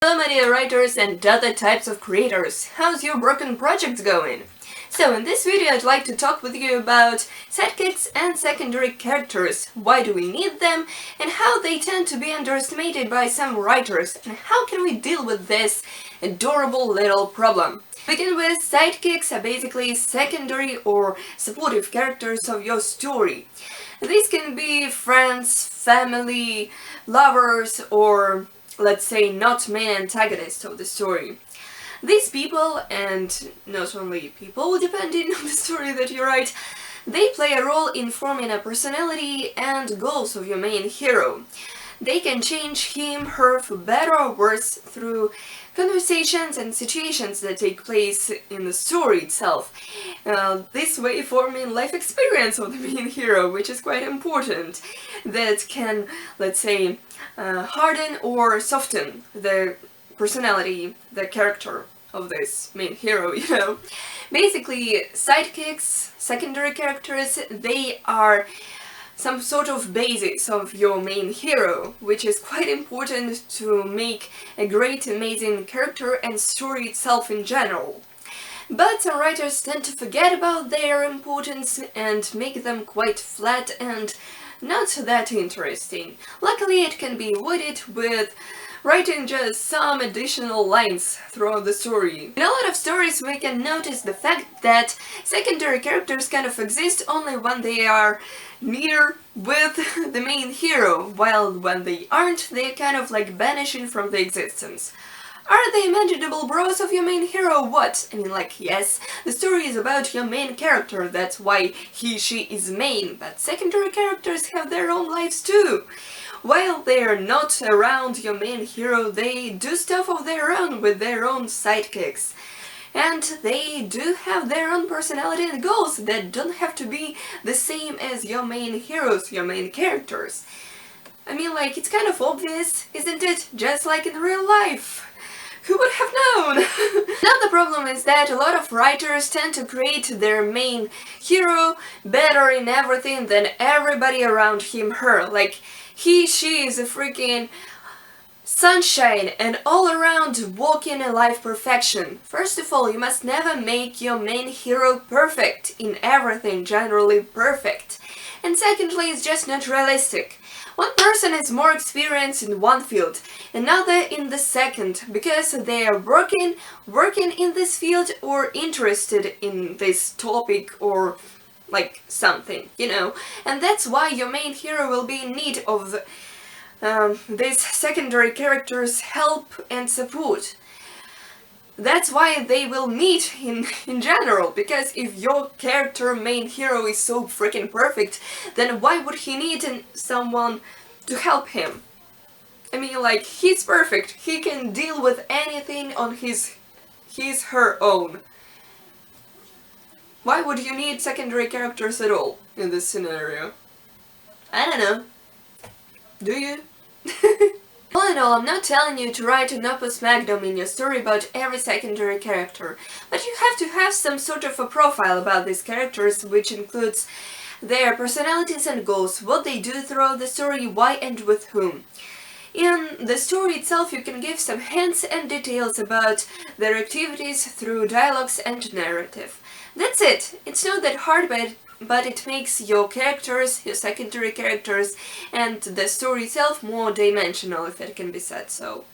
Hello my dear writers and other types of creators, how's your broken projects going? So in this video I'd like to talk with you about sidekicks and secondary characters, why do we need them, and how they tend to be underestimated by some writers, and how can we deal with this adorable little problem. Begin with sidekicks are basically secondary or supportive characters of your story. These can be friends, family, lovers, or let's say not main antagonists of the story. These people, and not only people depending on the story that you write, they play a role in forming a personality and goals of your main hero. They can change him, her for better or worse through conversations and situations that take place in the story itself. This way forming life experience of the main hero, which is quite important, that can, let's say, harden or soften the personality, the character of this main hero, you know. Basically, sidekicks, secondary characters, they are some sort of basis of your main hero, which is quite important to make a great, amazing character and story itself in general. But some writers tend to forget about their importance and make them quite flat and not that interesting. Luckily, it can be avoided with writing just some additional lines throughout the story. In a lot of stories we can notice the fact that secondary characters kind of exist only when they are near with the main hero, while when they aren't, they're kind of like vanishing from the existence. Are they imaginable bros of your main hero? What? I mean, like, yes, the story is about your main character, that's why he, she is main, but secondary characters have their own lives too. While they're not around your main hero, they do stuff of their own with their own sidekicks. And they do have their own personality and goals that don't have to be the same as your main heroes, your main characters. I mean, like, it's kind of obvious, isn't it? Just like in real life. Who would have known? Now the problem is that a lot of writers tend to create their main hero better in everything than everybody around him, her. Like, he, she is a freaking sunshine and all around walking a life perfection. First of all, you must never make your main hero perfect in everything, generally perfect. And secondly, it's just not realistic. One person is more experienced in one field, another in the second, because they are working in this field or interested in this topic or like something, you know. And that's why your main hero will be in need of these secondary characters' help and support. That's why they will meet in general, because if your character main hero is so freaking perfect, then why would he need someone to help him? I mean, like, he's perfect, he can deal with anything on his her own. Why would you need secondary characters at all in this scenario? I don't know. Do you? All in all, I'm not telling you to write an opus magnum in your story about every secondary character, but you have to have some sort of a profile about these characters, which includes their personalities and goals, what they do throughout the story, why and with whom. In the story itself you can give some hints and details about their activities through dialogues and narrative. That's it! It's not that hard, but it makes your characters, your secondary characters, and the story itself more dimensional, if it can be said so.